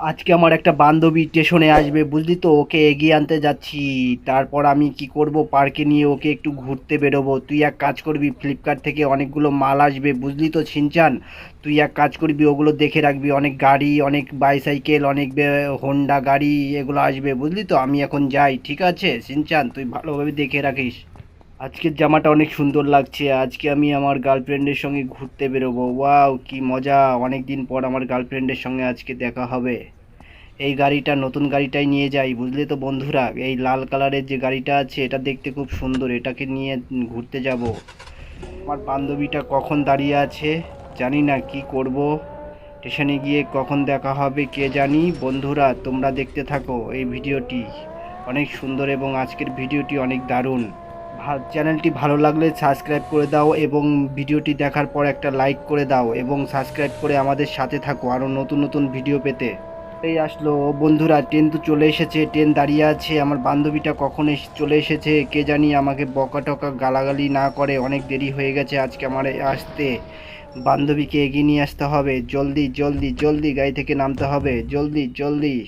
আজকে আমার একটা বান্ধবী স্টেশনে আসবে বুঝলি তো, ওকে এগিয়ে আনতে যাচ্ছি। তারপর আমি কি করব, পার্কে নিয়ে ওকে একটু ঘুরতে বেরোবো। তুই এক কাজ করবি, ফ্লিপকার্ট থেকে অনেকগুলো মাল আসবে বুঝলি তো শিনচান। তুই এক কাজ করবি, ওগুলো দেখে রাখবি। অনেক গাড়ি, অনেক বাইসাইকেল, অনেক হোন্ডা গাড়ি এগুলো আসবে বুঝলি তো। আমি এখন যাই, ঠিক আছে শিনচান, তুই ভালোভাবে দেখে রাখিস। আজকের জামাটা অনেক সুন্দর লাগছে। আজকে আমি আমার গার্লফ্রেন্ডের সঙ্গে ঘুরতে বেরোবো। ওয়াও কি মজা, অনেক দিন পর আমার গার্লফ্রেন্ডের সঙ্গে আজকে দেখা হবে। এই গাড়িটা, নতুন গাড়িটাই নিয়ে যাই বুঝলে তো বন্ধুরা। এই লাল কালারের যে গাড়িটা আছে এটা দেখতে খুব সুন্দর, এটাকে নিয়ে ঘুরতে যাব। আমার বান্ধবীটা কখন দাঁড়িয়ে আছে জানি না, কি করব। স্টেশনে গিয়ে কখন দেখা হবে কে জানি। বন্ধুরা তোমরা দেখতে থাকো এই ভিডিওটি, অনেক সুন্দর এবং আজকের ভিডিওটি অনেক দারুণ। চ্যানেলটি ভালো লাগলে সাবস্ক্রাইব করে দাও এবং ভিডিওটি দেখার পর একটা লাইক করে দাও এবং সাবস্ক্রাইব করে আমাদের সাথে থাকো আরও নতুন নতুন ভিডিও পেতে। এই আসলো বন্ধুরা, ট্রেন তো চলে এসেছে, ট্রেন দাঁড়িয়ে আছে। আমার বান্ধবীটা কখন চলে এসেছে কে জানি, আমাকে বকা টকা গালাগালি না করে। অনেক দেরি হয়ে গেছে আজকে আমার আসতে। বান্ধবীকে এগিয়ে নিয়ে আসতে হবে, জলদি জলদি জলদি গাড়ি থেকে নামতে হবে, জলদি জলদি।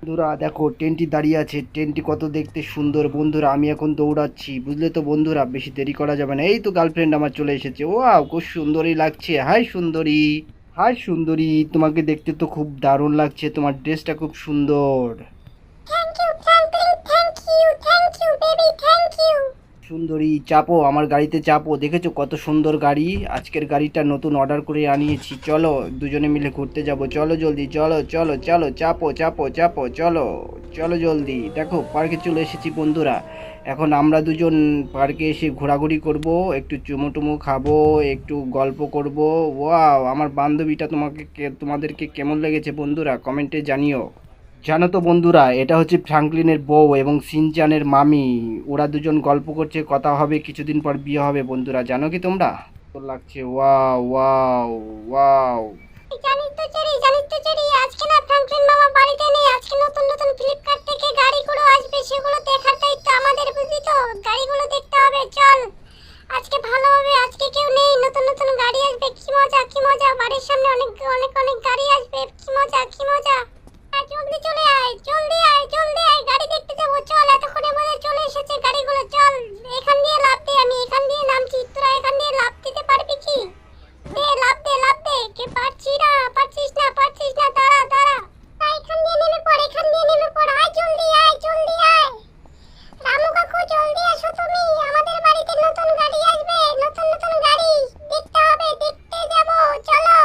বন্ধুরা দেখো ট্রেনটি দাঁড়িয়ে আছে, ট্রেনটি কত দেখতে সুন্দর। বন্ধুরা আমি এখন দৌড়াচ্ছি বুঝলে তো বন্ধুরা, বেশি দেরি করা যাবে না। এই তো গার্লফ্রেন্ড আমার চলে এসেছে। ওয়াও খুব সুন্দরই লাগছে। হাই সুন্দরী, হাই সুন্দরী, তোমাকে দেখতে তো খুব দারুণ লাগছে, তোমার ড্রেসটা খুব সুন্দর। Thank you Franklin, thank you baby, thank you. সুন্দরী চাপো, আমার গাড়িতে চাপো। দেখেছো কত সুন্দর গাড়ি, আজকের গাড়িটা নতুন অর্ডার করে আনিয়েছি। চলো দুজনে মিলে ঘুরতে যাব, চলো জলদি, চলো চলো চলো, চাপো চাপো চাপো, চলো চলো জলদি। দেখো পার্কে চলে এসেছি বন্ধুরা। এখন আমরা দুজন পার্কে এসে ঘোরাঘুরি করব, একটু চুমু টুমু খাবো, একটু গল্প করব। ওয়াও আমার বান্ধবীটা তোমাদেরকে কেমন লেগেছে বন্ধুরা, কমেন্টে জানিও। জানো তো বন্ধুরা, এটা হচ্ছে ফ্র্যাঙ্কলিনের বউ এবং সিনচানের মামি। ওরা দুজন গল্প করছে, কথা হবে, কিছুদিন পর বিয়ে হবে বন্ধুরা, জানো কি তোমরা। তো লাগছে, ওয়াও ওয়াও ওয়াও। জানিস তো চুরি, আজকে না ফ্র্যাঙ্কলিন মামা বাড়িতে নেই। আজকে নতুন নতুন ফ্লিপকার্ট থেকে গাড়িগুলো আসবে, সেগুলো দেখার দায়িত্ব আমাদের, বুঝলি তো। গাড়িগুলো দেখতে হবে, চল। আজকে ভালো হবে, আজকে কেউ নেই, নতুন নতুন গাড়ি আসবে। কি মজা কি মজা, বাড়ির সামনে অনেক অনেক অনেক গাড়ি আসবে। কি মজা কি মজা। জলদি চলে আয়, জলদি আয়, জলদি আয়, গাড়ি দেখতে যাবো, চল। এতক্ষণে মনে হয় চলে এসেছে গাড়িগুলো, চল। এখান দিয়ে লাফ দে, আমি এখান দিয়ে নামছি, তোরা এখান দিয়ে লাফ দিতে পারবি কি? দে লাফ দে লাফ দে। কে পারছি না, পারছিস না, পারছিস না, দাঁড়া দাঁড়া। এখান দিয়ে নেমে পড়, এখান দিয়ে নেমে পড়। আয় জলদি আয়, জলদি আয়। রামু কাকু জলদি আসো তুমি, আমাদের বাড়িতে নতুন গাড়ি আসবে, নতুন নতুন গাড়ি দেখতে হবে, দেখতে যাবো, চলো।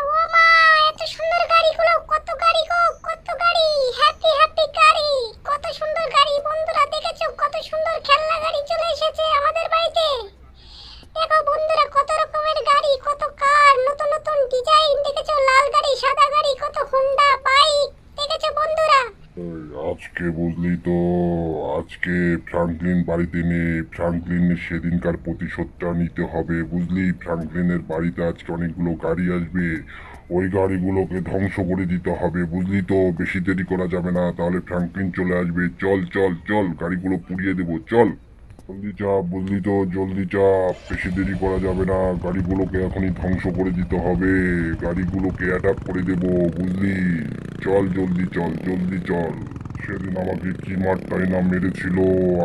ও মা, এত সুন্দর গাড়িগুলো, কত গাড়ি গো, কত গাড়ি। হ্যাপি হ্যাপি গাড়ি, কত সুন্দর গাড়ি। বন্ধুরা দেখেছো কত সুন্দর খেলনা গাড়ি চলে এসেছে আমাদের বাড়িতে। দেখো বন্ধুরা কত রকমের গাড়ি, কত কার, নতুন নতুন ডিজাইন। দেখেছো লাল গাড়ি, সাদা গাড়ি, কত হোন্ডা বাইক। দেখেছো বন্ধুরা। আজকে বুঝলি তো, আজকে ফ্রাঙ্কলিন বাড়িতে নেই। ফ্রাঙ্কলিনের সেদিনকার প্রতিশোধটা নিতে হবে বুঝলি। ফ্রাঙ্কলিনের বাড়িতে আজকে অনেকগুলো গাড়ি আসবে, ওই গাড়িগুলোকে ধ্বংস করে দিতে হবে বুঝলি তো। বেশি দেরি করা যাবে না, তাহলে ফ্রাঙ্কলিন চলে আসবে। চল চল চল, গাড়িগুলো পুড়িয়ে দেবো, চল। জলদি চাপ বুঝলি তো, জলদি চাপ, বেশি দেরি করা যাবে না। গাড়িগুলোকে এখনই ধ্বংস করে দিতে হবে, গাড়িগুলোকে অ্যাটাক করে দেবো বুঝলি। চল জলদি চল, জলদি চল। সেদিন আমাকে কি মারটাই না মেরেছিল,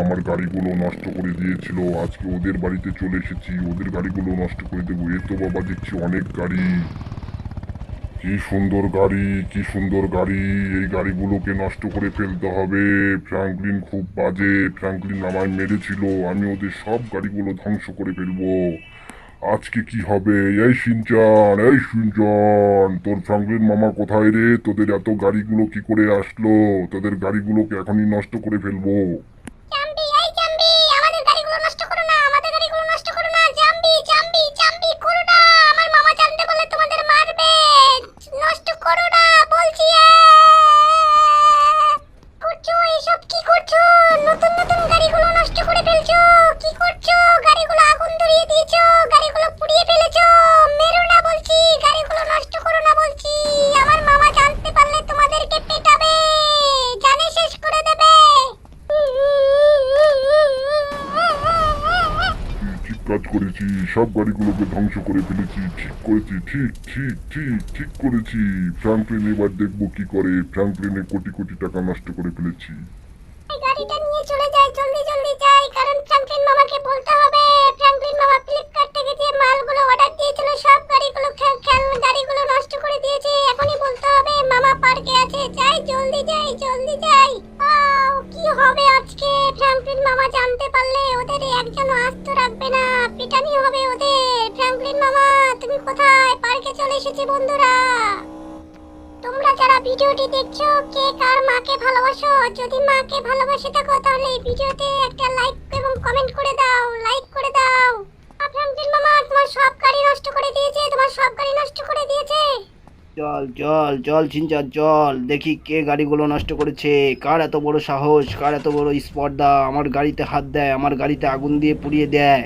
আমার গাড়িগুলো নষ্ট করে দিয়েছিল। আজকে ওদের বাড়িতে চলে এসেছি, ওদের গাড়িগুলো নষ্ট করে দেবো। এ তো বাবা দেখছি অনেক গাড়ি, কি সুন্দর গাড়ি, কি সুন্দর গাড়ি। এই গাড়িগুলোকে নষ্ট করে ফেলতে হবে। ফ্র্যাঙ্কলিন খুব বাজে, ফ্র্যাঙ্কলিন আমায় মেরেছিল, আমি ওদের সব গাড়িগুলো ধ্বংস করে ফেলবো। আজকে কি হবে? এই শিনচান, এই শিনচান, তোর ফ্র্যাঙ্কলিন মামা কোথায় রে? তোদের এত গাড়িগুলো কি করে আসলো? তোদের গাড়িগুলোকে এখনই নষ্ট করে ফেলবো। জাম্বি, এই জাম্বি, আমাদের গাড়িগুলো নষ্ট করো না, আমাদের গাড়িগুলো নষ্ট করো না। জাম্বি জাম্বি জাম্বি করো না, আমার মামা জানতে পারলে তোমাদের মারবে। নষ্ট করো না বলছি। করছো এসব, কি করছো? নতুন নতুন গাড়িগুলো নষ্ট করে ফেলছো, কি করছো? গাড়িগুলো আগুন ধরিয়ে দিয়েছো, গাড়িগুলো পুড়িয়ে ফেলেছো। মেরো না বলছি, গাড়িগুলো নষ্ট করো না বলছি। আমার মামা জানতে পারলে তোমাদেরকে পেটাবে, জানে শেষ করে দেবে। সব গাড়িগুলোকে ধ্বংস করে ফেলেছি। ঠিক করেছি, ঠিক ঠিক ঠিক ঠিক করেছি। ফ্রাঙ্কলিন এবার দেখবো কি করে। ফ্রাঙ্কলিনের কোটি কোটি টাকা নষ্ট করে ফেলেছি। এই গাড়িটা নিয়ে চলে যাই, জলদি জলদি যাই, কারণ ফ্র্যাঙ্কলিন মামাকে বলতে হবে। ফ্র্যাঙ্কলিন মামা ফ্লিপকার্ট থেকে যে মালগুলো অর্ডার দিয়েছিল সব গাড়িগুলো গাড়িগুলো নষ্ট করে দিয়েছে। এখনই বলতে হবে মামা পার্কে আছে। যাই, জলদি যাই, জলদি যাই। কি হবে আজকে? ফ্র্যাঙ্কলিন মামা জানতে পারলে ওদের একজন আস্ত রাখবে না, পিটানি হবে ওদের। ফ্র্যাঙ্কলিন মামা তুমি কোথায়? পার্কে চলে এসেছে বন্ধুরা। তোমরা যারা ভিডিওটি দেখছো, কে কার মাকে ভালোবাসো? যদি মাকে ভালোবাসে থাকো তাহলে এই ভিডিওতে একটা লাইক এবং কমেন্ট করে দাও, লাইক করে দাও। ফ্র্যাঙ্কলিন মামা তোমার সব গাড়ি নষ্ট করে দিয়েছে, তোমার সব গাড়ি নষ্ট করে দিয়েছে। চল চল চল ছিনচার চল, দেখি কে গাড়িগুলো নষ্ট করেছে। কার এত বড় সাহস, কার এত বড় স্পর্ধা আমার গাড়িতে হাত দেয়, আমার গাড়িতে আগুন দিয়ে পুড়িয়ে দেয়।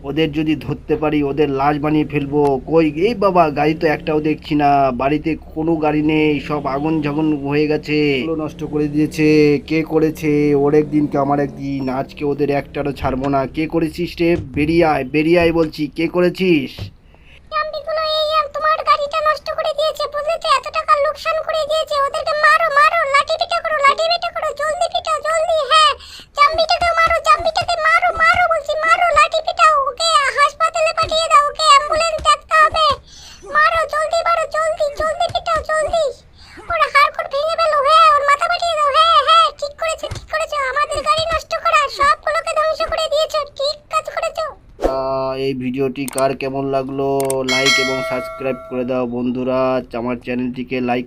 ওদের যদি ধরতে পারি ওদের লাশ বানিয়ে ফেলবো। কই এই বাবা, গাড়ি তো একটাও দেখছি না, বাড়িতে কোনো গাড়ি নেই, সব আগুন ঝাগুন হয়ে গেছে, এগুলো নষ্ট করে দিয়েছে। কে করেছে? ওর একদিন কে আমার একদিন, আজকে ওদের একটারও ছাড়বো না। কে করেছিস রে? বেরিয়ে আয়, বেরিয়ে আয় বলছি, কে করেছিস? জাম্বিগুলো এই তোমার গাড়িটা নষ্ট করে দিয়েছে, বুঝলে তো? এত টাকা লোকসান করে দিয়েছে। ওদেরকে মারো মারো, লাঠি পিটা করো, লাঠি পিটা করো, জলদি পিটাও জলদি। হ্যাঁ, জাম্বিটাকে মারো, জাম্বিটাকে মারো মারো বলছি, মারো, লাঠি পিটাও। ওকে হাসপাতালে পাঠিয়ে দাও, ওকে অ্যাম্বুলেন্স ডাকতে হবে। মারো জলদি, মারো জলদি, জলদি পিটাও জলদি। ওর হাড় ভেঙে ফেলো। হ্যাঁ, ওর মাথা পাঠিয়ে দাও। হ্যাঁ হ্যাঁ, ঠিক করেছো ঠিক করেছো। আমাদের গাড়ি নষ্ট করা সবগুলোকে ধ্বংস করে দিয়েছো, ঠিক কাজ করেছো। এই ভিডিওটি কার কেমন লাগলো লাইক এবং সাবস্ক্রাইব করে দাও বন্ধুরা। আমার চ্যানেলটিকে লাইক